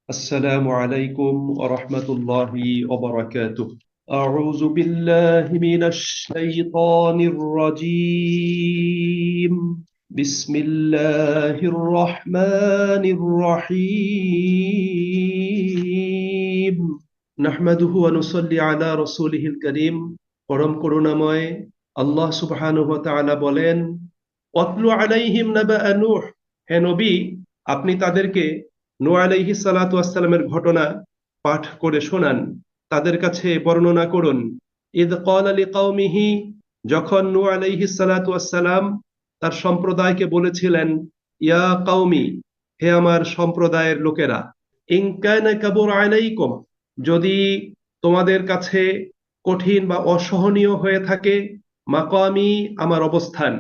السلام عليكم ورحمة الله وبركاته. أعوذ بالله من الشيطان الرجيم. بسم الله الرحمن الرحيم. نحمده ونصلي على رسوله الكريم. পরম করুণাময় আল্লাহ সুবহানাহু ওয়া তাআলা বলেন, ওয়াতলু আলাইহিম নাবাআ নূহ। হে নবী, আপনি তাদেরকে নূহ আলাইহিস সালাতু ওয়াস সালামের ঘটনা পাঠ করে শোনান, তাদের কাছে বর্ণনা করুন। ইদ ক্বালা লিকাওমিহি, যখন নূহ আলাইহিস সালাতু ওয়াস সালাম তার সম্প্রদায়কে বলেছিলেন, ইয়া কাওমি, হে আমার সম্প্রদায়ের লোকেরা, ইন কানা কাবুর আলাইকুম, যদি তোমাদের কাছে কঠিন বা অসহনীয় হয়ে থাকে, মাকামি, আমার অবস্থান,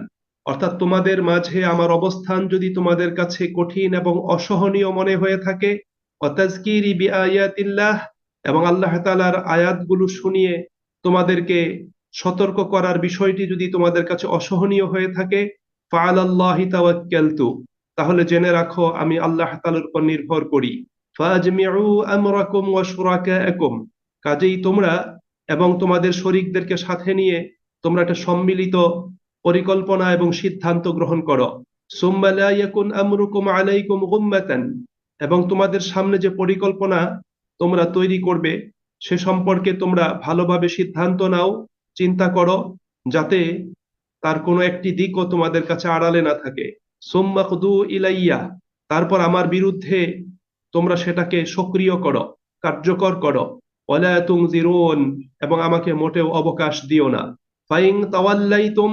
অর্থাৎ তোমাদের মাঝে আমার অবস্থান যদি তোমাদের কাছে কঠিন এবং অসহনীয় মনে হয়ে থাকে, ওয়াতাজকিরি বিআয়াতিল্লাহ, এবং আল্লাহ তাআলার আয়াতগুলো শুনিয়ে তোমাদেরকে সতর্ক করার বিষয়টি যদি তোমাদের কাছে অসহনীয় হয়ে থাকে, ফাআলাল্লাহি তাওয়াক্কালতু, তাহলে জেনে রাখো আমি আল্লাহ তাআলার উপর নির্ভর করি। ফাজমিউ আমরাকুম ওয়া শুরাকাআকুম, কাজেই তোমরা এবং তোমাদের শরীকদেরকে সাথে নিয়ে তোমরা একটা সম্মিলিত পরিকল্পনা এবং সিদ্ধান্ত গ্রহণ করো। সুম্মা লা ইয়াকুন আমরুকুম আলাইকুম গুম্মাতান, এবং তোমাদের সামনে যে পরিকল্পনা তোমরা তৈরি করবে সে সম্পর্কে তোমরা ভালোভাবে সিদ্ধান্ত নাও, চিন্তা করো, যাতে তার কোনো একটি দিকও তোমাদের কাছে আড়ালে না থাকে। সুম্মা কুদু ইলাইয়া, তারপর আমার বিরুদ্ধে তোমরা সেটাকে সক্রিয় করো, কার্যকর করো। ওয়ালা তুনজিরুন, এবং আমাকে মোটেও অবকাশ দিও না। ফাইন তাওয়াল্লাইতুম,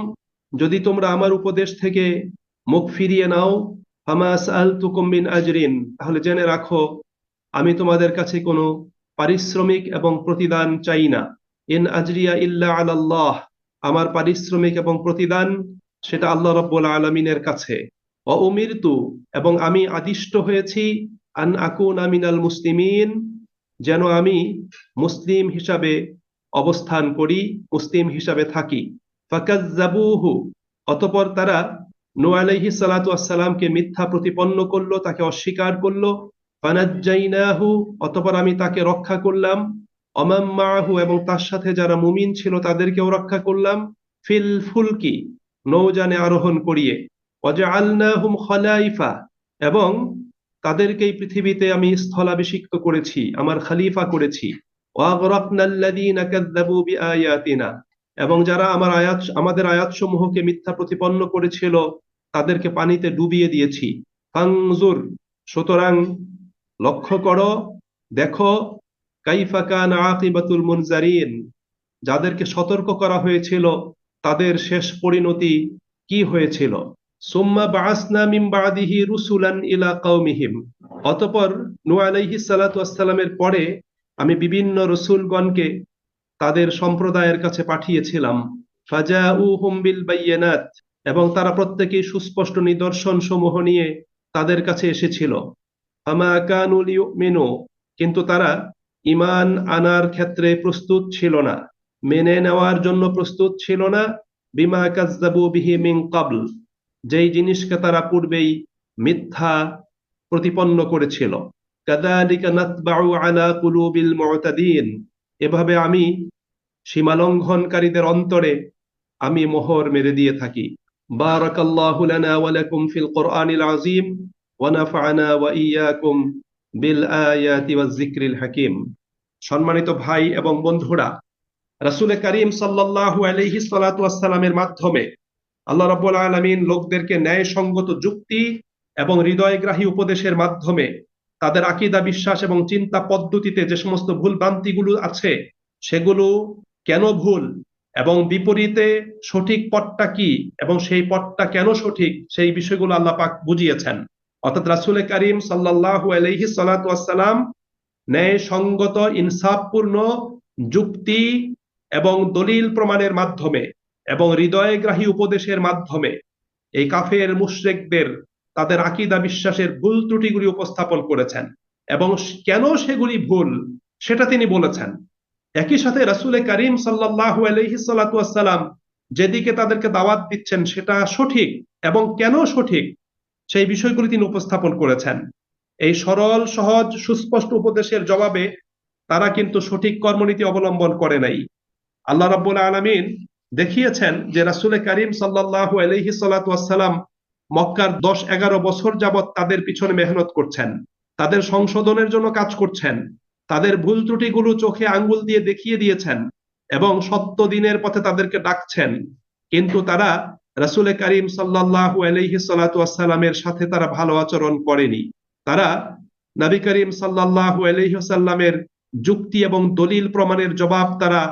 যদি তোমরা আমার উপদেশ থেকে মুখ ফিরিয়ে নাও, ফামা সাআলতুকুম মিন আজরিন, তাহলে জেনে রাখো আমি তোমাদের কাছে কোনো পারিশ্রমিক এবং প্রতিদান চাই না। ইন আজরিয়া ইল্লা আলাল্লাহ, আমার পারিশ্রমিক এবং প্রতিদান সেটা আল্লাহ রাব্বুল আলামিনের কাছে। ওয়া উমিরতু, এবং আমি আদিষ্ট হয়েছি, আন আকুনা মিনাল মুসলিমিন, যেন আমি মুসলিম হিসাবে অবস্থান করি, মুসলিম হিসাবে থাকি। ফাকাজ্জাবুহু, অতঃপর তারা নূহ আলাইহিস সালাতু ওয়াস সালামকে মিথ্যা প্রতিপন্ন করলো, তাকে অস্বীকার করলো। ফানাজ্জাইনাহু, অতঃপর আমি তাকে রক্ষা করলাম। ওমান মাআহু, এবং তার সাথে যারা মুমিন ছিল তাদেরকেও রক্ষা করলাম। ফিল ফুলকি, নৌযানে আরোহণ করিয়ে। ওয়াজআলনাহুম খলাইফা, এবং তাদেরকেই পৃথিবীতে আমি স্থলাভিষিক্ত করেছি, আমার খলিফা করেছি। ওয়াগরাকনাল্লাযীনা কাযযাবু বিআয়াতিনা, এবং যারা আমাদের আয়াতসমূহকে মিথ্যা প্রতিপন্ন করেছিল তাদেরকে পানিতে ডুবিয়ে দিয়েছি। ফানজুর, সুতরাং লক্ষ্য করো, দেখো, কাইফা কানা আকিবাতুল মুনজারিন, যাদেরকে সতর্ক করা হয়েছিল তাদের শেষ পরিণতি কি হয়েছিল। সুম্মা বাআসনা মিন বাদিহি রুসুলান ইলা কওমিহিম, অতঃপর নূহ আলাইহিস সালাতু ওয়াস সালামের পরে আমি বিভিন্ন রসূলগণকে তাদের সম্প্রদায়ের কাছে পাঠিয়েছিলাম। ফাজাউহুম বিল বাইয়িনাত, এবং তারা প্রত্যেকেই সুস্পষ্ট নিদর্শন সমূহ নিয়ে তাদের কাছে এসেছিল। ফামা কানু লিয়ুমিনু, কিন্তু তারা ঈমান আনার ক্ষেত্রে প্রস্তুত ছিল না, মেনে নেওয়ার জন্য প্রস্তুত ছিল না। বিমা কাযযাবু বিহি মিন ক্বাবল, যেই জিনিসকে তারা পূর্বেই মিথ্যা প্রতিপন্ন করেছিল। কাযালিকা নাতবাউ আলা কুলুবিল মুতাদিন, এভাবে আমি সীমালঙ্ঘনকারীদের অন্তরে আমি মোহর মেরে দিয়ে থাকি। বারাকাল্লাহু লানা ওয়া লাকুম ফিল কুরআনিল আযীম ওয়া নাফা'না ওয়া ইয়্যাকুম বিল আয়াতি ওয়াজ যিকরিল হাকীম। সম্মানিত ভাই এবং বন্ধুরা, রাসূল করিম সাল্লাল্লাহু আলাইহি সাল্লাতু ওয়াস সালামের মাধ্যমে আল্লাহ রাব্বুল আলামিন লোকদেরকে ন্যায়সঙ্গত যুক্তি এবং হৃদয়গ্রাহী উপদেশের মাধ্যমে তাদের আকীদা, বিশ্বাস এবং চিন্তা পদ্ধতিতে যে সমস্ত ভুল ভ্রান্তিগুলো আছে সেগুলো কেন ভুল এবং বিপরীতে সঠিক পথটা কি এবং সেই পথটা কেন সঠিক, সেই বিষয়গুলো আল্লাহ পাক বুঝিয়েছেন। অর্থাৎ রাসূল করিম সাল্লাল্লাহু আলাইহি সাল্লাতু ওয়াস সালাম ন্যায়সঙ্গত, ইনসাফপূর্ণ যুক্তি এবং দলিল প্রমাণের মাধ্যমে এবং হৃদয়গ্রাহী উপদেশের মাধ্যমে এই কাফের মুশরিকদের তাদের আকীদা বিশ্বাসের ভুল ত্রুটিগুলি উপস্থাপন করেছেন এবং কেন সেগুলি ভুল সেটা তিনি বলেছেন। একই সাথে রাসূল করিম সাল্লাল্লাহু আলাইহি সাল্লাতু ওয়াস সালাম যেদিকে তাদেরকে দাওয়াত দিচ্ছেন সেটা সঠিক এবং কেন সঠিক সেই বিষয়গুলি তিনি উপস্থাপন করেছেন। এই সরল সহজ সুস্পষ্ট উপদেশের জবাবে তারা কিন্তু সঠিক কর্মনীতি অবলম্বন করে নাই। আল্লাহ রাব্বুল আলামিন দেখিয়েছেন যে রাসূল করিম সাল্লাল্লাহু আলাইহি সাল্লাতু ওয়াসসালাম মক্কার 10-11 বছর যাবত তাদের পিছনে মেহনত করছেন, তাদের সংশোধনের জন্য কাজ করছেন, তাদের ভুল ত্রুটিগুলো চোখে আঙ্গুল দিয়ে দেখিয়ে দিয়েছেন এবং সত্য দিনের পথে তাদেরকে ডাকছেন। কিন্তু তারা রাসূল করিম সাল্লাল্লাহু আলাইহি সাল্লাতু ওয়াসসালামের সাথে তারা ভালো আচরণ করেনি। তারা নবী করিম সাল্লাল্লাহু আলাইহি ওয়াসাল্লামের যুক্তি এবং দলিল প্রমাণের জবাব তারা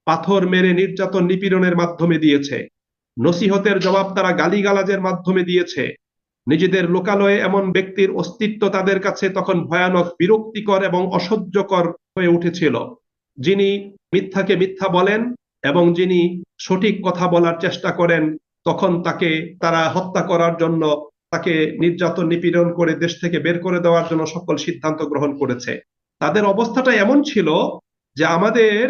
পাথর মেরে নির্যাতন নিপীড়নের মাধ্যমে দিয়েছে, নসিহতের জবাব তারা গালিগালাজের মাধ্যমে দিয়েছে। নিজেদের লোকালয়ে এমন ব্যক্তির অস্তিত্ব তাদের কাছে তখন ভয়ানক, বিরক্তিকর এবং অসহ্যকর হয়ে উঠেছিল, যিনি মিথ্যাকে মিথ্যা বলেন এবং যিনি সঠিক কথা বলার চেষ্টা করেন তখন তাকে তারা হত্যা করার জন্য, তাকে নির্যাতন নিপীড়ন করে দেশ থেকে বের করে দেওয়ার জন্য সকল সিদ্ধান্ত গ্রহণ করেছে। তাদের অবস্থাটা এমন ছিল যে আমাদের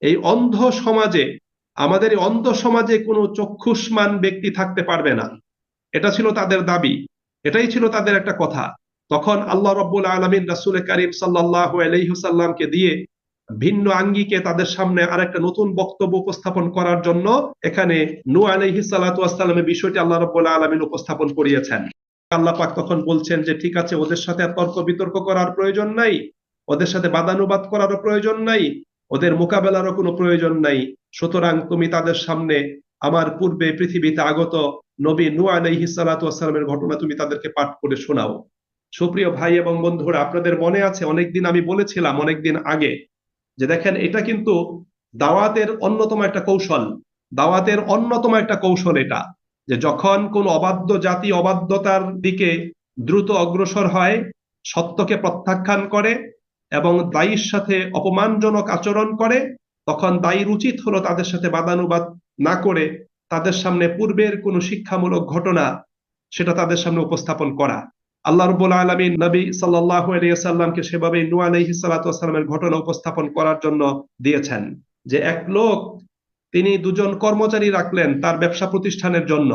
এই অন্ধ সমাজে, আমাদের এই অন্ধ সমাজে কোনো চক্ষুষ্মান ব্যক্তি থাকতে পারবে না, এটা ছিল তাদের দাবি, এটাই ছিল তাদের একটা কথা। তখন আল্লাহ রাব্বুল আলামিন রাসূল করিম সাল্লাল্লাহু আলাইহি ওয়াসাল্লামকে দিয়ে ভিন্ন আঙ্গিকে তাদের সামনে আরেকটা নতুন বক্তব্য উপস্থাপন করার জন্য এখানে নূহ আলাইহিস সালাতু ওয়াস সালামের বিষয়টি আল্লাহ রাব্বুল আলামিন উপস্থাপন করিয়েছেন। আল্লাহ পাক তখন বলছেন যে ঠিক আছে, ওদের সাথে তর্ক বিতর্ক করার প্রয়োজন নাই, ওদের সাথে বাদানুবাদ করারও প্রয়োজন নাই, ওদের মোকাবেলারও কোনো প্রয়োজন নাই। সুতরাং তুমি তাদের সামনে আমার পূর্বে পৃথিবীতে আগত নবী নূহ আলাইহিস সালাতু ওয়াস সালামের ঘটনা তুমি তাদেরকে পাঠ করে শোনাও। সুপ্রিয় ভাই এবং বন্ধুরা, আপনাদের মনে আছে অনেকদিন আমি বলেছিলাম, অনেকদিন আগে, যে দেখেন এটা কিন্তু দাওয়াতের অন্যতম একটা কৌশল, দাওয়াতের অন্যতম একটা কৌশল এটা, যে যখন কোন অবাধ্য জাতি অবাধ্যতার দিকে দ্রুত অগ্রসর হয়, সত্যকে প্রত্যাখ্যান করে এবং দায়ীর সাথে অপমানজনক আচরণ করে, তখন দায়ীর উচিত হলো তাদের সাথে বাদানুবাদ না করে তাদের সামনে পূর্বের কোনো শিক্ষামূলক ঘটনা সেটা তাদের সামনে উপস্থাপন করা। আল্লাহ রাব্বুল আলামিন নবী সাল্লাল্লাহু আলাইহি ওয়াসাল্লামকে সেভাবে নূহ আলাইহিস সালাতু ওয়াস সালামের ঘটনা উপস্থাপন করার জন্য দিয়েছেন। যে এক লোক, তিনি দুজন কর্মচারী রাখলেন তার ব্যবসা প্রতিষ্ঠানের জন্য,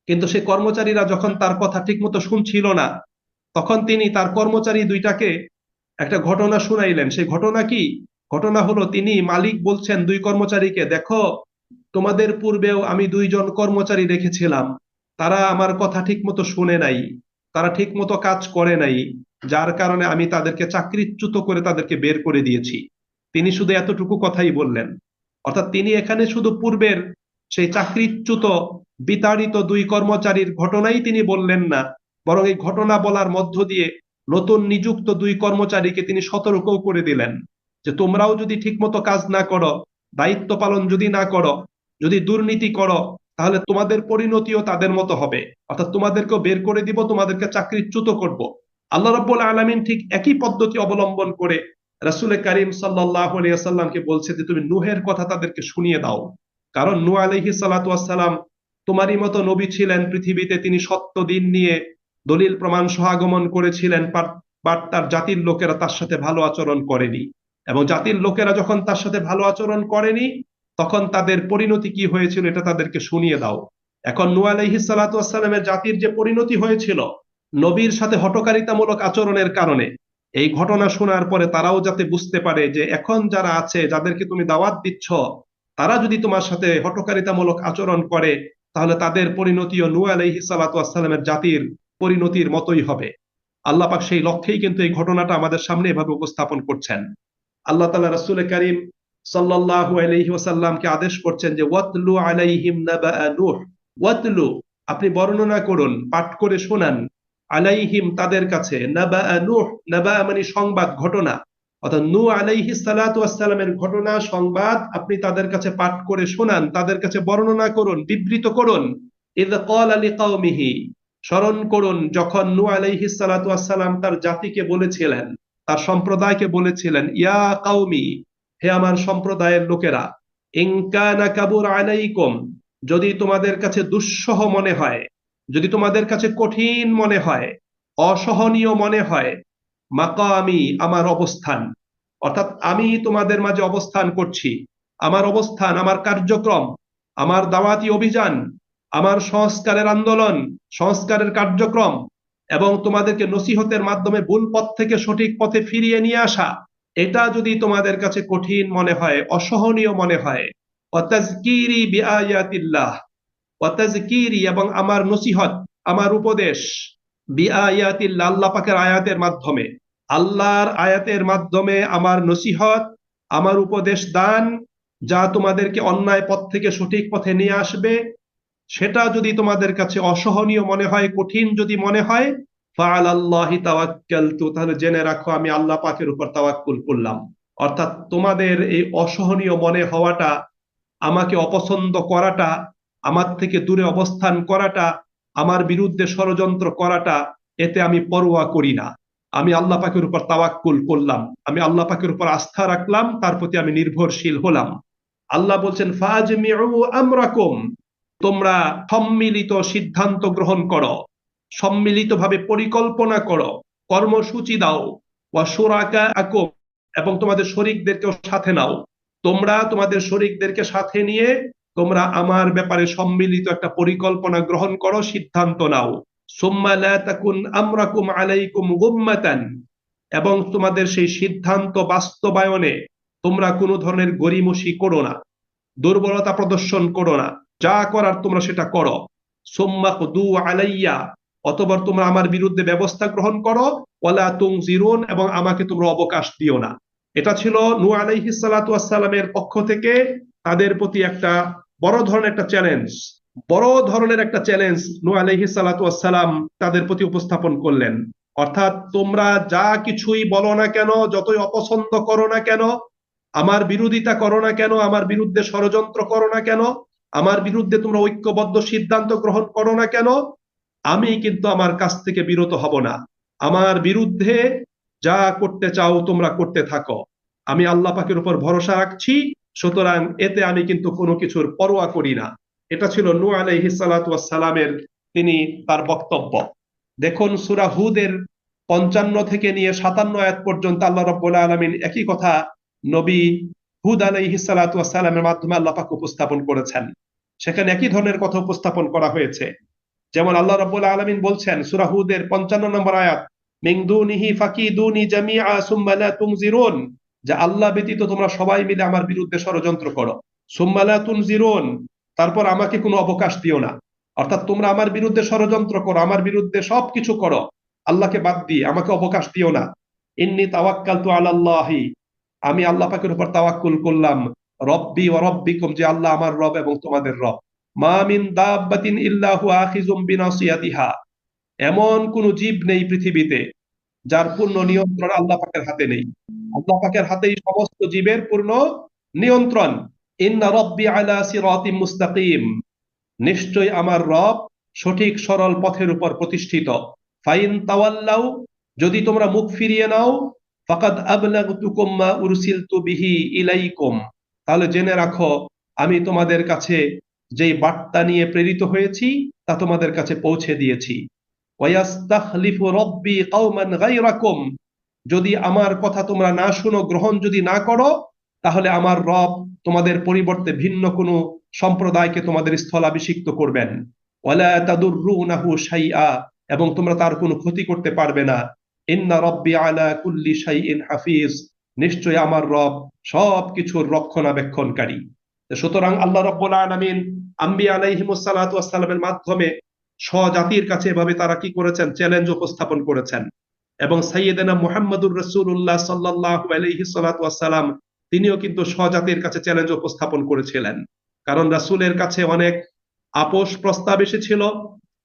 কিন্তু সেই কর্মচারীরা যখন তার কথা ঠিকমতো শুনছিল না, তখন তিনি তার কর্মচারী দুইটাকে একটা ঘটনা শুনাইলেন। সেই ঘটনা কি? ঘটনা হলো, তিনি মালিক বলছেন দুই কর্মচারীকে, দেখো, তোমাদের পূর্বেও আমি দুইজন কর্মচারী রেখেছিলাম, তারা আমার কথা ঠিকমতো শুনে নাই, তারা ঠিকমতো কাজ করে নাই, যার কারণে আমি তাদেরকে চাকরিচ্যুত করে তাদেরকে বের করে দিয়েছি। তিনি শুধু এতটুকু কথাই বললেন। অর্থাৎ তিনি এখানে শুধু পূর্বের সেই চাকরিচ্যুত বিতাড়িত দুই কর্মচারীর ঘটনাই তিনি বললেন না, বরং এই ঘটনা বলার মধ্য দিয়ে নতুন নিযুক্ত দুই কর্মচারীকে তিনি সতর্কও করে দিলেন যে তোমরাও যদি ঠিকমতো কাজ না করো, দায়িত্ব পালন যদি না করো, যদি দুর্নীতি করো, তাহলে তোমাদের পরিণতিও তাদের মতো হবে, অর্থাৎ তোমাদেরকেও বের করে দিব, তোমাদেরকে চাকরিচ্যুত করব। আল্লাহ রাব্বুল আলামিন ঠিক একই পদ্ধতি অবলম্বন করে রাসূল করিম সাল্লাল্লাহু আলাইহি ওয়াসাল্লামকে বলছে যে তুমি নূহের কথা তাদেরকে শুনিয়ে দাও। কারণ নূহ আলাইহিস সালাতু ওয়াস সালাম তোমারই মতো নবী ছিলেন পৃথিবীতে, তিনি সত্য দিন নিয়ে দলিল প্রমাণ সহ আগমন করেছিলেন, বাট তার জাতির লোকেরা তার সাথে ভালো আচরণ করেনি, এবং জাতির লোকেরা যখন তার সাথে ভালো আচরণ করেনি তখন তাদের পরিণতি কি হয়েছিল এটা তাদেরকে শুনিয়ে দাও। এখন নূহ আলাইহিস সালাতু ওয়াস সালামের জাতির যে পরিণতি হয়েছিল নবীর সাথে হঠকারিতামূলক আচরণের কারণে, এই ঘটনা শোনার পরে তারাও যাতে বুঝতে পারে যে এখন যারা আছে, যাদেরকে তুমি দাওয়াত দিচ্ছ, তারা যদি তোমার সাথে হঠকারিতামূলক আচরণ করে তাহলে তাদের পরিণতিও নূহ আলাইহিস সালাতু ওয়াস সালামের জাতির পরিণতির মতোই হবে। আল্লাহ পাক সেই লক্ষ্যেই কিন্তু এই ঘটনাটা আমাদের সামনে এভাবে উপস্থাপন করছেন। আল্লাহ তাআলা রাসূল করিম সাল্লাল্লাহু আলাইহি ওয়াসাল্লামকে আদেশ করছেন যে ওয়াতলু আলাইহিম নাবা নূহ, ওয়াতলু, আপনি বর্ণনা করুন, পাঠ করে শোনান, আলাইহিম তাদের কাছে, নাবা নূহ, নাবা মানে সংবাদ, ঘটনা, অর্থাৎ নূহ আলাইহিস সালাতু ওয়াস সালামের ঘটনা, সংবাদ আপনি তাদের কাছে পাঠ করে শোনান, তাদের কাছে বর্ণনা করুন, বিবৃত করুন। ইয ক্বালা লিকাওমিহি, স্মরণ করুন যখন নূহ আলাইহিস সালাতু ওয়াস সালাম তার জাতিকে বলেছিলেন, তার সম্প্রদায়কে বলেছিলেন, ইয়া কাওমি, হে আমার সম্প্রদায়ের লোকেরা, ইন কানা কাবুর আলাইকুম, যদি তোমাদের কাছে দুঃসহ মনে হয়, যদি তোমাদের কাছে কঠিন মনে হয়, অসহনীয় মনে হয়, মাকামি, আমার অবস্থান, অর্থাৎ আমি তোমাদের মাঝে অবস্থান করছি, আমার অবস্থান, আমার কার্যক্রম, আমার দাওয়াতি অভিযান, আমার সংস্কারের আন্দোলন, সংস্কারের কার্যক্রম, এবং তোমাদেরকে নসিহতের মাধ্যমে ভুল পথ থেকে সঠিক পথে ফিরিয়ে নিয়ে আসা, এটা যদি তোমাদের কাছে কঠিন মনে হয়, অসহনীয় মনে হয়, ওয়াতাজকিরি বিআয়াতিল্লাহ, ওয়াতাজকিরি এবং আমার নসিহত, আমার উপদেশ, বিআয়াতিল্লাহ আল্লাহ পাকের আয়াতের মাধ্যমে, আল্লাহর আয়াতের মাধ্যমে আমার নসিহত, আমার উপদেশ দান, যা তোমাদেরকে অন্যায় পথ থেকে সঠিক পথে নিয়ে আসবে, সেটা যদি তোমাদের কাছে অসহনীয় মনে হয়, কঠিন যদি মনে হয়, ফাআলাল্লাহি তাওয়াক্কালতু, তাহলে জেনে রাখো আমি আল্লাহ পাকের উপর তাওয়াক্কুল করলাম। অর্থাৎ তোমাদের এই অসহনীয় মনে হওয়াটা, আমাকে অপছন্দ করাটা, আমার থেকে দূরে অবস্থান করাটা, আমার বিরুদ্ধে ষড়যন্ত্র করাটা, এতে আমি পরোয়া করি না। আমি আল্লাহ পাকের উপর তাওয়াক্কুল করলাম, আমি আল্লাহ পাকের উপর আস্থা রাখলাম, তার প্রতি আমি নির্ভরশীল হলাম। আল্লাহ বলছেন ফাজমিউ আমরাকুম, তোমরা সম্মিলিত সিদ্ধান্ত গ্রহণ করো, সম্মিলিতভাবে পরিকল্পনা করো, কর্মসূচি দাও, ওয়া শুরাকাকুম, এবং তোমাদের শরীকদেরকেও সাথে নাও। তোমরা তোমাদের শরীকদেরকে সাথে নিয়ে তোমরা আমার ব্যাপারে সম্মিলিত একটা পরিকল্পনা গ্রহণ করো, সিদ্ধান্ত নাও। সুম্মা লা তাকুন আমরাকুম আলাইকুম গুম্মাতান, এবং তোমাদের সেই সিদ্ধান্ত বাস্তবায়নে তোমরা কোনো ধরনের গড়িমসি করো না, দুর্বলতা প্রদর্শন করো না, যা করার তোমরা সেটা করো। সুম্মা কুদু আলাইয়া, অতঃপর তোমরা আমার বিরুদ্ধে ব্যবস্থা গ্রহণ করো, ওয়ালা তুনজিরুন, এবং আমাকে তোমরা অবকাশ দিও না। এটা ছিল নূহ আলাইহিস সালাতু ওয়াস সালামের পক্ষ থেকে তাদের প্রতি একটা বড় ধরনের একটা চ্যালেঞ্জ, বড় ধরনের একটা চ্যালেঞ্জ নূহ আলাইহিস সালাতু ওয়াস সালাম তাদের প্রতি উপস্থাপন করলেন। অর্থাৎ তোমরা যা কিছুই বলো না কেন, যতই অপছন্দ করো না কেন, আমার বিরোধিতা করো না কেন, আমার বিরুদ্ধে ষড়যন্ত্র করো না কেন, আমার বিরুদ্ধে তোমরা ঐক্যবদ্ধ সিদ্ধান্ত গ্রহণ করো না কেন, আমি কিন্তু আমার কাছ থেকে বিরত হব না। আমার বিরুদ্ধে যা করতে চাও তোমরা করতে থাকো, আমি আল্লাহ পাকের উপর ভরসা রাখছি, সুতরাং এতে আমি কিন্তু কোনো কিছুর পরোয়া করি না। এটা ছিল নূহ আলাইহিস সালাতু ওয়াস সালামের তিনি তার বক্তব্য। দেখুন সূরা হুদের ৫৫ থেকে নিয়ে ৫৭ আয়াত পর্যন্ত আল্লাহ রাব্বুল আলামিন একই কথা নবী হুদ আলাইহিস সালাতু ওয়াস সালামের মাধ্যমে আল্লাহ পাক উপস্থাপন করেছেন। সেখানে একই ধরনের কথা উপস্থাপন করা হয়েছে। যেমন আল্লাহ রাব্বুল আলামিন বলছেন সূরা হুদের ৫৫ নম্বর আয়াত, মিন দুনিহি ফাকিদুনি জামিআ সুম্মা লা তুনজিরুন, যে আল্লাহ ব্যতীত তোমরা সবাই মিলে আমার বিরুদ্ধে ষড়যন্ত্র করো, সুম্মা লা তুনজিরুন, তারপর আমাকে কোনো অবকাশ দিও না। অর্থাৎ তোমরা আমার বিরুদ্ধে ষড়যন্ত্র করো, আমার বিরুদ্ধে সবকিছু করো, আল্লাহকে বাদ দিয়ে আমাকে অবকাশ দিও না। ইন্নী তাওয়াক্কালতু আলাল্লাহি, আমি আল্লাহ পাকের উপর তাওয়াক্কুল করলাম, রব্বি ওয়া রব্বিকুম, যে আল্লাহ আমার রব এবং তোমাদের রব। মা মিন দাব্বাতিন ইল্লা হুয়া আখিযুম বিনাসিয়াতিহা, এমন কোন জীব নেই পৃথিবীতে যার পূর্ণ নিয়ন্ত্রণ আল্লাহ পাকের হাতে নেই। আল্লাহ পাকের হাতেই সমস্ত জীবের পূর্ণ নিয়ন্ত্রণ। ইন্না রব্বি আলা সিরাতিম মুস্তাকিম, নিশ্চয় আমার রব সঠিক সরল পথের উপর প্রতিষ্ঠিত। ফাইন তাওয়াল্লাউ, যদি তোমরা মুখ ফিরিয়ে নাও, ফাকাদ আবলাগতুকুম মা উরসিলতু বিহি ইলাইকুম, তাহলে জেনে রাখো আমি তোমাদের কাছে যেই বার্তা নিয়ে প্রেরিত হয়েছি তা তোমাদের কাছে পৌঁছে দিয়েছি। ওয়ায়াস্তাখলিফু রব্বি কওমান গায়রাকুম, যদি আমার কথা তোমরা না শুনো, গ্রহণ যদি না করো, তাহলে আমার রব তোমাদের পরিবর্তে ভিন্ন কোনো সম্প্রদায়কে তোমাদের স্থলাভিষিক্ত করবেন। ওয়ালা তাদুররুনাহু শাইআ, এবং তোমরা তার কোনো ক্ষতি করতে পারবে না। ইন্না রব্বি আলা কুল্লি শাইইন হাফিজ, নিশ্চয় আমার রব সবকিছুর রক্ষণাবেক্ষণকারী। সুতরাং আল্লাহ রাব্বুল আলামিন আম্বিয়া আলাইহিমুস সালাতু ওয়াস সালামের মাধ্যমে স্বজাতির কাছে এভাবে তারা কি করেছেন, চ্যালেঞ্জ উপস্থাপন করেছেন। এবং সাইয়েদেনা মুহাম্মদুর রাসূলুল্লাহ সাল্লাল্লাহু আলাইহি সাল্লাতু ওয়াস সালাম, তিনিও কিন্তু স্বজাতির কাছে চ্যালেঞ্জ উপস্থাপন করেছিলেন। কারণ রাসূলের কাছে অনেক আপোষ প্রস্তাব এসেছিল,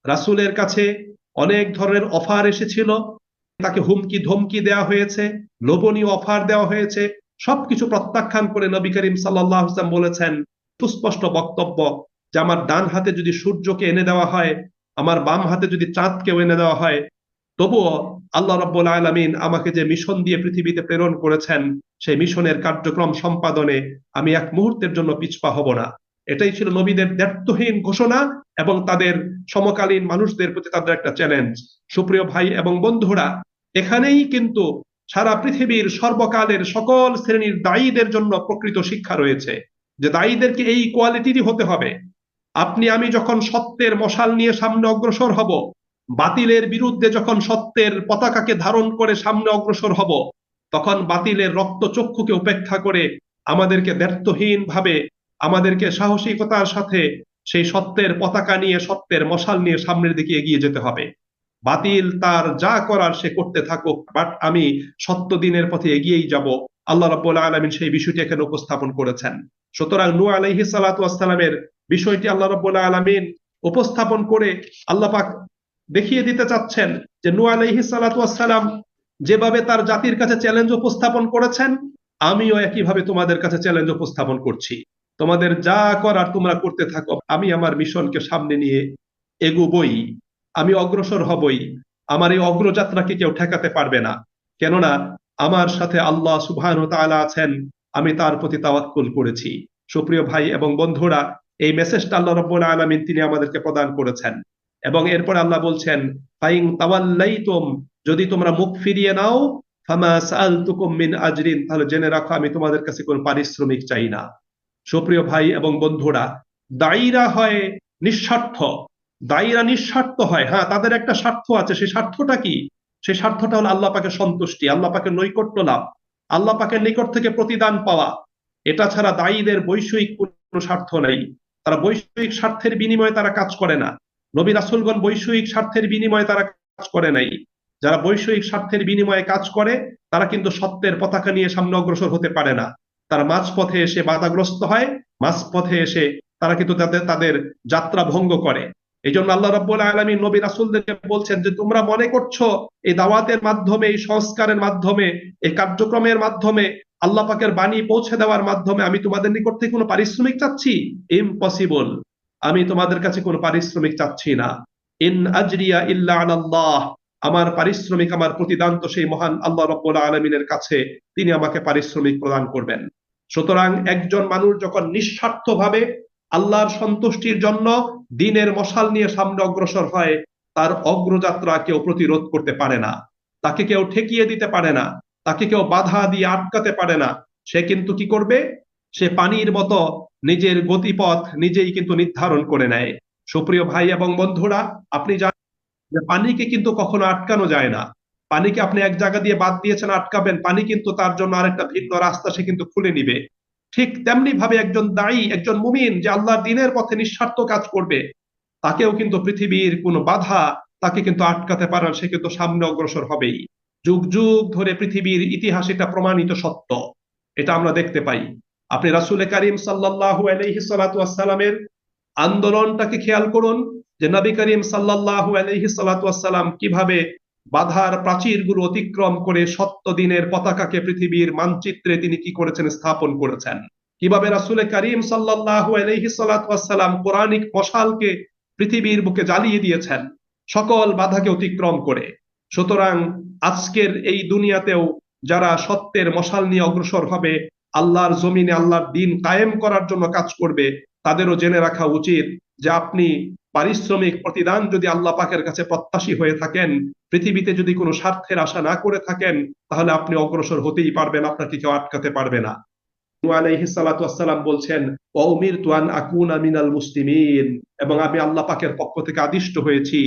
রাসূলের কাছে অনেক ধরনের অফার এসেছিল, তাকে হুমকি ধমকি দেওয়া হয়েছে, লোভনীয় অফার দেওয়া হয়েছে। সবকিছু প্রত্যাখ্যান করে নবী করিম সাল্লাল্লাহু আলাইহি ওয়াসাল্লাম বলেছেন সুস্পষ্ট বক্তব্য, যে আমার ডান হাতে যদি সূর্যকে এনে দেওয়া হয়, আমার বাম হাতে যদি চাঁদকেও এনে দেওয়া হয়, তবুও আল্লাহ রাব্বুল আলামিন আমাকে যে মিশন দিয়ে পৃথিবীতে প্রেরণ করেছেন, সেই মিশনের কার্যক্রম সম্পাদনে আমি এক মুহূর্তের জন্য পিছপা হব না। এটাই ছিল নবীদের দ্ব্যর্থহীন ঘোষণা এবং তাদের সমকালীন মানুষদের প্রতি তাদের একটা চ্যালেঞ্জ। সুপ্রিয় ভাই এবং বন্ধুরা, এখানেই কিন্তু সারা পৃথিবীর সর্বকালের সকল শ্রেণীর দায়ীদের জন্য প্রকৃত শিক্ষা রয়েছে, যে দায়ীদেরকে এই কোয়ালিটিরই হতে হবে। আপনি আমি যখন সত্যের মশাল নিয়ে সামনে অগ্রসর হব, বাতিলের বিরুদ্ধে যখন সত্যের পতাকাকে ধারণ করে সামনে অগ্রসর হব, তখন বাতিলের রক্তচক্ষুকে উপেক্ষা করে আমাদেরকে ব্যর্থহীন ভাবে, আমাদেরকে সাহসিকতার সাথে সেই সত্যের পতাকা নিয়ে, সত্যের মশাল নিয়ে সামনের দিকে এগিয়ে যেতে হবে। বাতিল তার যা করার সে করতে থাকুক, বাট আমি সত্য দিনের পথে এগিয়েই যাব। আল্লাহ রাব্বুল আলামিন সেই বিষয়টি এখানে উপস্থাপন করেছেন। সুতরাং নূহ আলাইহিস সালাতু ওয়াস সালামের বিষয়টি আল্লাহ রাব্বুল আলামিন উপস্থাপন করে আল্লাহ পাক দেখিয়ে দিতে চাচ্ছেন যে নূহ আলাইহিস সালাতু ওয়াস সালাম যেভাবে তার জাতির কাছে চ্যালেঞ্জ উপস্থাপন করেছেন, আমিও একইভাবে তোমাদের কাছে চ্যালেঞ্জ উপস্থাপন করছি। তোমাদের যা করার তোমরা করতে থাকো, আমি আমার মিশনকে সামনে নিয়ে এগুবই, আমি অগ্রসর হবই। আমার এই অগ্রযাত্রাকে কেউ ঠেকাতে পারবে না, কেননা আমার সাথে আল্লাহ সুবহানাহু ওয়া তাআলা আছেন, আমি তার প্রতি তাওয়াক্কুল করেছি। সুপ্রিয় ভাই এবং বন্ধুরা, এই মেসেজটা আল্লাহ রাব্বুল আলামিন তিনি আমাদেরকে প্রদান করেছেন। এবং এরপর আল্লাহ বলছেন, ফাইন তাওয়াল্লাইতুম, যদি তোমরা মুখ ফিরিয়ে নাও, ফামা সাআলতুকুম মিন আজরিন, তাহলে জেনে রাখো আমি তোমাদের কাছে কোনো পারিশ্রমিক চাই না। সুপ্রিয় ভাই এবং বন্ধুরা, দায়ীরা হয় নিঃস্বার্থ, দায়ীরা নিঃস্বার্থ হয়। হ্যাঁ, তাদের একটা স্বার্থ আছে। সেই স্বার্থটা কি? সেই স্বার্থটা হলো আল্লাহ পাকের সন্তুষ্টি, আল্লাহ পাকের নৈকট্য লাভ, আল্লাহ পাকের নিকট থেকে প্রতিদান পাওয়া। এটা ছাড়া দায়ীদের বৈষয়িক কোনো স্বার্থ নেই। তারা বৈষয়িক স্বার্থের বিনিময়ে তারা কাজ করে না। নবী রাসূলগণ বৈষয়িক স্বার্থের বিনিময়ে তারা কাজ করে নাই। যারা বৈষয়িক স্বার্থের বিনিময়ে কাজ করে, তারা কিন্তু সত্যের পতাকা নিয়ে সামনে অগ্রসর হতে পারে না। তারা মাঝপথে এসে বাধাগ্রস্ত হয়, মাঝপথে এসে তারা কিন্তু তাদের যাত্রা ভঙ্গ করে। এই জন্য আল্লাহ রাব্বুল আলামিন নবী রাসূলদেরকে বলছেন যে তোমরা মনে করছো এই দাওয়াতের মাধ্যমে, এই সংস্কারের মাধ্যমে, এই কার্যক্রমের মাধ্যমে, আল্লাহ পাকের বাণী পৌঁছে দেওয়ার মাধ্যমে আমি তোমাদের নিকট থেকে কোনো পারিশ্রমিক চাচ্ছি? ইম্পসিবল। আমি তোমাদের কাছে কোনো পারিশ্রমিক চাচ্ছি না। ইন আজরিয়া ইল্লা আলাল্লাহ, আমার পারিশ্রমিক, আমার প্রতিদান তো সেই মহান আল্লাহ রাব্বুল আলামিনের কাছে, তিনি আমাকে পারিশ্রমিক প্রদান করবেন। সুতরাং একজন মানুষ যখন নিঃস্বার্থভাবে আল্লাহর সন্তুষ্টির জন্য দ্বীনের মশাল নিয়ে সামনে অগ্রসর হয়, তার অগ্রযাত্রা কেউ প্রতিরোধ করতে পারে না, তাকে কেউ ঠেকিয়ে দিতে পারে না, তাকে কেউ বাধা দিয়ে আটকাতে পারে না। সে কিন্তু কি করবে? সে পানির মতো নিজের গতিপথ নিজেই কিন্তু নির্ধারণ করে নেয়। সুপ্রিয় ভাই এবং বন্ধুরা, আপনি জানেন যে পানিকে কিন্তু কখনো আটকানো যায় না। পানিকে আপনি এক জায়গা দিয়ে বাদ দিয়েছেন, আটকাবেন, পানি কিন্তু তার জন্য আরেকটা ভিন্ন রাস্তা সে কিন্তু খুলে নিবে। ঠিক তেমনি ভাবে একজন দায়ী, একজন মুমিন যে আল্লাহর দ্বীনের পথে নিঃস্বার্থ কাজ করবে, তাকেও কিন্তু পৃথিবীর কোনো বাধা তাকে কিন্তু আটকাতে পারে না। সে কিন্তু সামনে অগ্রসর হবেই। যুগ যুগ ধরে পৃথিবীর ইতিহাস এটা প্রমাণিত সত্য, এটা আমরা দেখতে পাই। আপনি রাসূল করিম সাল্লাল্লাহু আলাইহি সাল্লাতু ওয়াস সালামের আন্দোলনটাকে খেয়াল করুন, যে নবী করিম সাল্লাল্লাহু আলাইহি সাল্লাতু ওয়াস সালাম কিভাবে বাধার প্রাচীরগুলো অতিক্রম করে সত্য দিনের পতাকাকে পৃথিবীর মানচিত্রে তিনি কি করেছেন? স্থাপন করেছেন। কিভাবে রাসূল করিম সাল্লাল্লাহু আলাইহি সাল্লাতু ওয়াস সালাম কোরআনিক মশালকে পৃথিবীর বুকে জ্বালিয়ে দিয়েছেন সকল বাধাকে অতিক্রম করে। সুতরাং আজকের এই দুনিয়াতেও যারা সত্যের মশাল নিয়ে অগ্রসর হবে, আল্লাহর জমিনে আল্লাহর দ্বীন কায়েম করার জন্য কাজ করবে, তাদেরও জেনে রাখা উচিত যে আপনি পারিশ্রমিক প্রতিদান যদি আল্লাহ পাকের কাছে প্রত্যাশী হয়ে থাকেন, পৃথিবীতে যদি কোনো স্বার্থের আশা না করে থাকেন, তাহলে আপনি অগ্রসর হতেই পারবেন, আপনাকে কেউ আটকাতে পারবে না। নূহ আলাইহিস সালাতু ওয়াস সালাম বলছেন, ওয়া উমিরতু আন আকুনা মিনাল মুসলিমিন, এবং আমি আল্লাহ পাকের পক্ষ থেকে আদিষ্ট হয়েছি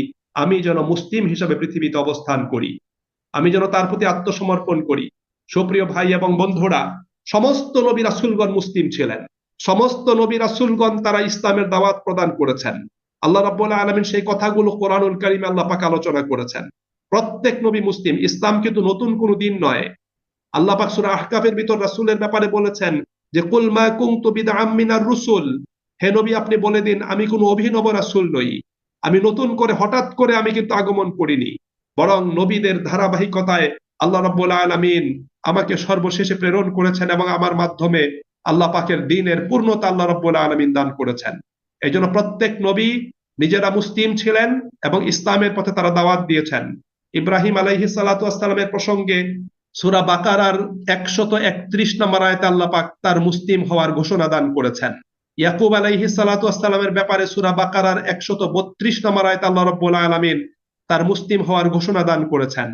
আমি যেন মুসলিম হিসেবে পৃথিবীতে অবস্থান করি, আমি যেন তার প্রতি আত্মসমর্পণ করি। সুপ্রিয় ভাই এবং বন্ধুরা, সমস্ত নবী রাসূলগণ মুসলিম ছিলেন। সমস্ত নবী রাসূলগণ তারা ইসলামের দাওয়াত প্রদান করেছেন। আল্লাহ রাব্বুল আলামিন সেই কথাগুলো কোরআনুল কারীমে আল্লাহ পাক আলোচনা করেছেন। প্রত্যেক নবী মুসলিম। ইসলাম কিন্তু নতুন কোনো দিন নয়। আল্লাহ পাক সূরা আহকাফের ভিতর রাসূলের ব্যাপারে বলেছেন যে কুল মা কুনতু বিদআম মিনার রুসুল, হে নবী আপনি বলে দিন আমি কোনো অভিনব রাসূল নই, আমি নতুন করে হঠাৎ করে আমি কিন্তু আগমন করিনি, বরং নবীদের ধারাবাহিকতায় আল্লাহ রাব্বুল আলামিন আমাকে সর্বশেষে প্রেরণ করেছেন এবং আমার মাধ্যমে আল্লাহ পাকের দ্বীনের পূর্ণতা আল্লাহ রাব্বুল আলামিন দান করেছেন। এইজন্য প্রত্যেক নবী নিজেরা মুসলিম ছিলেন এবং ইসলামের পথে তারা দাওয়াত দিয়েছেন। ইব্রাহিম আলাইহিস সালাতু ওয়াস সালামের প্রসঙ্গে সূরা বাকারার 131 নম্বর আয়াতে আল্লাহ পাক তার মুসলিম হওয়ার ঘোষণা দান করেছেন। ইয়াকুব আলাইহিস সালাতু ওয়াস সালামের ব্যাপারে সূরা বাকারার 132 নম্বর আয়াতে আল্লাহ রাব্বুল আলামিন তার মুসলিম হওয়ার ঘোষণা দান করেছেন।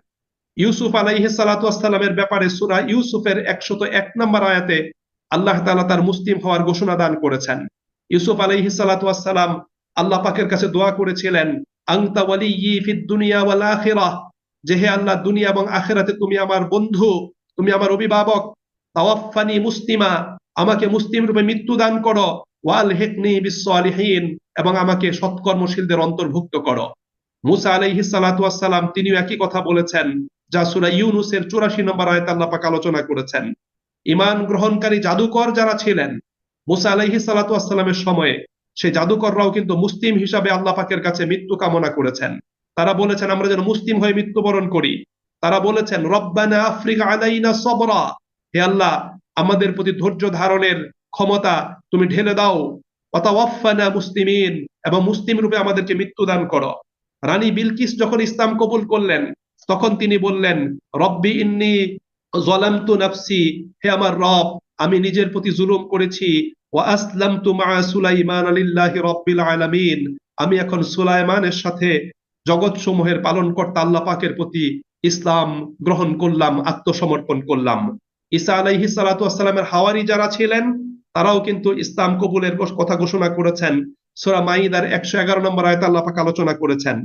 ইউসুফ আলাইহিস সালাতু ওয়াস সালামের ব্যাপারে সূরা ইউসুফের 101 নম্বর আয়াতে আল্লাহ তাআলা তার মুসলিম হওয়ার ঘোষণা দান করেছেন। ইউসুফ আলাইহিস সালাতু ওয়াস সালাম আল্লাহ পাকের কাছে দোয়া করেছিলেন আনতা ওয়ালিয়্যি ফিদ দুনিয়া ওয়াল আখিরাহ, যে হে আল্লাহ দুনিয়া এবং আখিরাতে তুমি আমার বন্ধু, তুমি আমার অভিভাবক। তাওয়াফফানি মুসলিমা, আমাকে মুসলিম রূপে মৃত্যু দান করো। ওয়ালহিকনি বিস সালিহিন, এবং আমাকে সৎকর্মশীলদের অন্তর্ভুক্ত করো। মুসা আলাইহিস সালাতু ওয়াস সালাম তিনিও একই কথা বলেছেন, যা সূরা ইউনূসের 84 নম্বর আয়াতে আল্লাহ পাক আলোচনা করেছেন। ঈমান গ্রহণকারী জাদুকর যারা ছিলেন মুসা আলাইহিস সালাতু ওয়াস সালামের সময়ে, সেই জাদুকররাও কিন্তু মুসলিম হিসাবে আল্লাহ পাকের কাছে মৃত্যু কামনা করেছেন। তারা বলেছেন আমরা যেন মুসলিম হয়ে মৃত্যুবরণ করি। তারা বলেছেন রব্বানা আফরিগ আলাইনা সবরা, হে আল্লাহ আমাদের প্রতি ধৈর্য ধারণের ক্ষমতা তুমি ঢেলে দাও। ওয়াতাওয়াফফানা মুসলিমিন, এবং মুসলিম রূপে আমাদেরকে মৃত্যু দান করো। রানী বিলকিস যখন ইসলাম কবুল করলেন, তখন তিনি বললেন রব্বি ইন্নী যালামতু নাফসি, হে আমার রব আমি নিজের প্রতি জুলুম করেছি। ওয়া আসলামতু মা সুলাইমান লিল্লাহি রাব্বিল আলামিন, আমি এখন সুলাইমানের সাথে জগৎ সমূহের পালনকর্তা আল্লাহ পাকের প্রতি ইসলাম গ্রহণ করলাম, আত্মসমর্পণ করলাম। ঈসা আলাইহিস সালাতু ওয়াস সালামের হাওয়ারি যারা ছিলেন, তারাও কিন্তু ইসলাম কবুলের কথা ঘোষণা করেছেন। সূরা মাইদার 111 নম্বর আয়াতে আল্লাহ পাক আলোচনা করেছেন।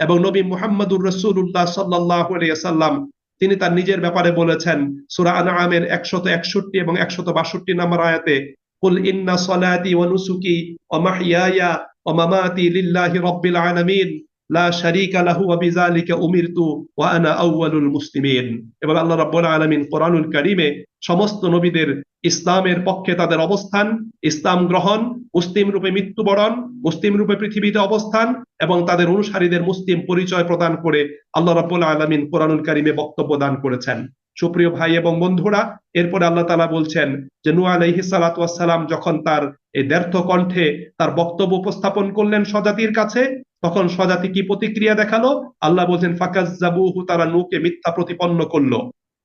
এবং নবী মুহাম্মদুর রাসূলুল্লাহ সাল্লাল্লাহু আলাইহি ওয়াসাল্লাম তিনি তার নিজের ব্যাপারে বলেছেন সূরা আনআমের 161 এবং 162 নম্বর আয়াতে, কুল ইন্না সলাতি ওয়া নুসুকি ওয়া মাহইয়ায়া ওয়া মামাতি লিল্লাহি রাব্বিল আলামিন লা শারীকা লাহু ওয়া বিযালিকা উমিরতু ওয়া আনা আউয়ালুল মুসলিমিন। এবং আল্লাহ রাব্বুল আলামিন কোরআনুল কারীমে সমস্ত নবীদের ইসলামের পক্ষে তাদের অবস্থান, ইসলাম গ্রহণ, মুসলিম রূপে মৃত্যুবরণ, মুসলিম রূপে পৃথিবীতে অবস্থান এবং তাদের অনুসারীদের মুসলিম পরিচয় প্রদান করে আল্লাহ রাব্বুল আলামিন কোরআনুল কারীমে বক্তব্য দান করেছেন। সুপ্রিয় ভাই এবং বন্ধুরা, এরপরে আল্লাহ তাআলা বলছেন যে নূহ আলাইহিস সালাতু ওয়াস সালাম যখন তার এই দ্ব্যর্থ কণ্ঠে তার বক্তব্য উপস্থাপন করলেন স্বজাতির কাছে, তখন স্বজাতি কি প্রতিক্রিয়া দেখালো? আল্লাহ বলছেন ফাকাজ্জাবুহু, তারা নূহকে মিথ্যা প্রতিপন্ন করলো।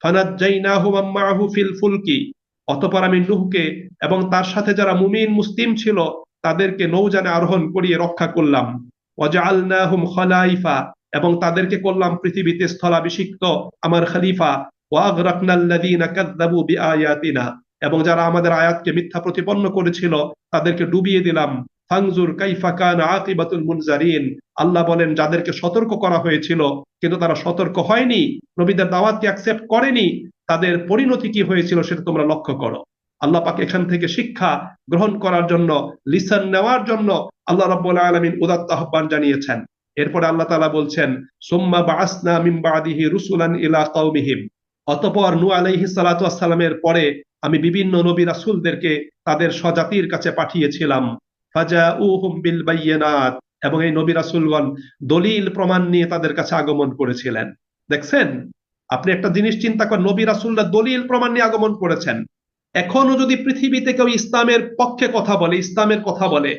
ফানাজ্জাইনাহু ওয়া মা'আহু ফিল ফুলকি, অতঃপর আমি নূহকে এবং তার সাথে যারা মুমিন মুসলিম ছিল তাদেরকে নৌযানে আরোহণ করিয়ে রক্ষা করলাম। ওয়াজআলনাহুম খলাইফা, এবং তাদেরকে করলাম পৃথিবীতে স্থলাভিষিক্ত আমার খলিফা। ওয়াগরাকনাল্লাযীনা কাযযাবু বিআয়াতিনা, এবং যারা আমাদের আয়াতকে মিথ্যা প্রতিপন্ন করেছিল তাদেরকে ডুবিয়ে দিলাম। ফানজুর কাইফা কানা আকিবাতুল মুনজারিন, আল্লাহ বলেন যাদেরকে সতর্ক করা হয়েছিল কিন্তু তারা সতর্ক হয়নি, নবীদের দাওয়াতকে অ্যাকসেপ্ট করেনি, তাদের পরিণতি কি হয়েছিল সেটা তোমরা লক্ষ্য করো। আল্লাহ পাক এখান থেকে শিক্ষা গ্রহণ করার জন্য, লিসন নেওয়ার জন্য আল্লাহ রাব্বুল আলামিন উদাত্ত আহ্বান জানিয়েছেন। এরপরে আল্লাহ তাআলা বলছেন সুম্মা বাআসনা মিন বাদিহি রুসুলান ইলা কওমিহিম, অতঃপর নূহ আলাইহিস সালাতু ওয়াস সালামের পরে আমি বিভিন্ন নবী রাসূলদেরকে তাদের স্বজাতির কাছে পাঠিয়েছিলাম। ফাজাউহুম বিল বায়িনাত, এবং এই নবী রাসূলগণ দলিল প্রমাণ নিয়ে তাদের কাছে আগমন করেছিলেন। দেখছেন, আপনি একটা জিনিস চিন্তা করেন, নবী রাসূলরা দলিল প্রমাণ নিয়ে আগমন করেছেন। এখনো যদি পৃথিবীতে কেউ ইসলামের পক্ষে কথা বলে, ইসলামের কথা বলে,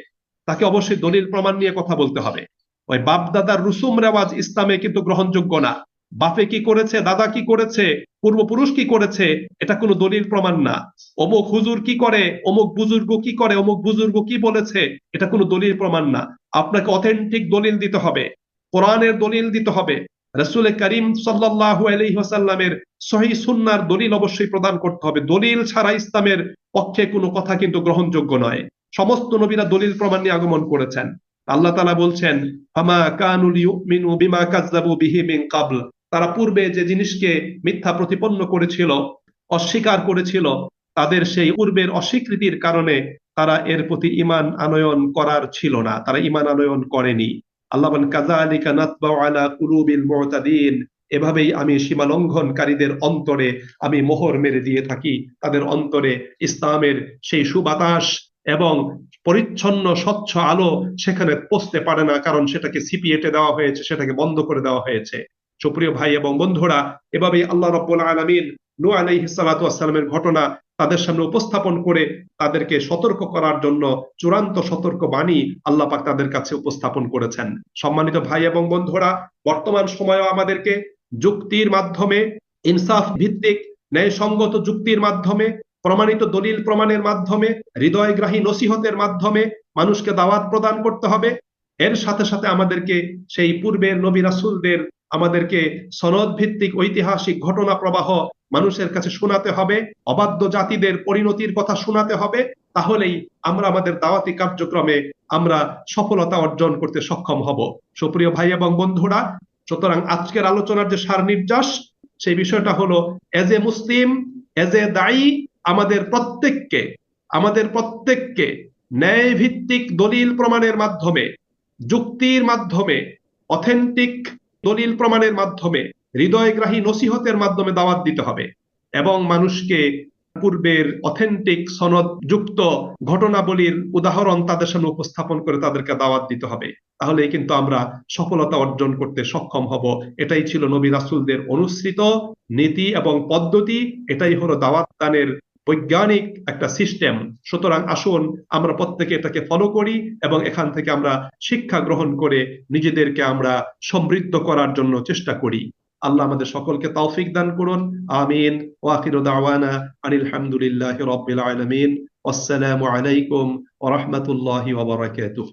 তাকে অবশ্যই দলিল প্রমাণ নিয়ে কথা বলতে হবে। ওই বাপ দাদার রুসুম রেওয়াজ ইসলামে কিন্তু গ্রহণযোগ্য না। বাপে কি করেছে, দাদা কি করেছে, পূর্বপুরুষ কি করেছে, এটা কোনো দলিল প্রমাণ না। অমুক হুজুর কি করে, অমুক বুজুর্গ কি করে, অমুক বুজুর্গ কি বলেছে, এটা কোনো দলিল প্রমাণ না। আপনাকে অথেন্টিক দলিল দিতে হবে, কোরআনের দলিল দিতে হবে, রাসূল করিম সাল্লাল্লাহু আলাইহি ওয়াসাল্লামের সহিহ সুন্নাহর দলিল অবশ্যই প্রদান করতে হবে। দলিল ছাড়া ইসলামের পক্ষে কোনো কথা কিন্তু গ্রহণযোগ্য নয়। সমস্ত নবীরা দলিল প্রমাণ নিয়ে আগমন করেছেন। আল্লাহ তাআলা বলছেন ফামা কানু লিউমিনু বিমা কাযযাবু বিহি মিন ক্বাবল, তারা পূর্বে যে জিনিসকে মিথ্যা প্রতিপন্ন করেছিল, অস্বীকার করেছিল, তাদের সেই পূর্বের অস্বীকৃতির কারণে তারা এর প্রতি ঈমান আনয়ন করার ছিল না, তারা ঈমান আনয়ন করেনি। আল্লাহ বলেন কাযালিকা নাতবাউ আলা কুলুবিল মুতাদিন, এভাবেই আমি সীমা লঙ্ঘনকারীদের অন্তরে আমি মোহর মেরে দিয়ে থাকি। তাদের অন্তরে ইসলামের সেই সুবাতাস এবং পরিচ্ছন্ন স্বচ্ছ আলো সেখানে পৌঁছতে পারে না, কারণ সেটাকে সিপিয়েটে দেওয়া হয়েছে, সেটাকে বন্ধ করে দেওয়া হয়েছে। সুপ্রিয় ভাই এবং বন্ধুরা, এভাবেই আল্লাহ রাব্বুল আলামিন নূহ আলাইহিস সালাতু ওয়াস সালামের ঘটনা তাদের সামনে উপস্থাপন করে তাদেরকে সতর্ক করার জন্য চূড়ান্ত সতর্ক বাণী আল্লাহ পাক তাদের কাছে উপস্থাপন করেছেন। সম্মানিত ভাই এবং বন্ধুরা, বর্তমান সময়েও আমাদেরকে যুক্তির মাধ্যমে, ইনসাফ ভিত্তিক ন্যায়সঙ্গত যুক্তির মাধ্যমে, প্রমাণিত দলিল প্রমাণের মাধ্যমে, হৃদয়গ্রাহী নসিহতের মাধ্যমে মানুষকে দাওয়াত প্রদান করতে হবে। এর সাথে সাথে আমাদেরকে সেই পূর্বের নবী রাসূলদের আমাদেরকে সনদ ভিত্তিক ঐতিহাসিক ঘটনা প্রবাহ মানুষের কাছে শোনাতে হবে, অবাধ্য জাতিদের পরিণতির কথা শোনাতে হবে, তাহলেই আমরা আমাদের দাওয়াতি কার্যক্রমে আমরা সফলতা অর্জন করতে সক্ষম হব। সুপ্রিয় ভাই এবং বন্ধুরা, সুতরাং আজকের আলোচনার যে সার নির্যাস, সেই বিষয়টা হলো as a Muslim, as a দায়ী, আমাদের প্রত্যেককে ন্যায় ভিত্তিক দলিল প্রমাণের মাধ্যমে, যুক্তির মাধ্যমে, অথেন্টিক দলিল প্রমাণের মাধ্যমে, হৃদয়গ্রাহী নসিহতের মাধ্যমে দাওয়াত দিতে হবে এবং মানুষকে পূর্বের অথেন্টিক সনদ যুক্ত ঘটনাবলীর উদাহরণ তাদের সামনে উপস্থাপন করে তাদেরকে দাওয়াত দিতে হবে। তাহলেই কিন্তু আমরা সফলতা অর্জন করতে সক্ষম হব। এটাই ছিল নবী রাসূলদের অনুসৃত নীতি এবং পদ্ধতি, এটাই হলো দাওয়াত দানের বৈজ্ঞানিক একটা সিস্টেম। সুতরাং আসুন আমরা প্রত্যেকে এটাকে ফলো করি এবং এখান থেকে আমরা শিক্ষা গ্রহণ করে নিজেদেরকে আমরা সমৃদ্ধ করার জন্য চেষ্টা করি। আল্লাহ আমাদের সকলকে তৌফিক দান করুন। আমিন। ওয়া আখিরু দাওয়ানা আনিল হামদুলিল্লাহি রাব্বিল আলামিন। আসসালামু আলাইকুম ওয়া রাহমাতুল্লাহি ওয়া বারাকাতুহু।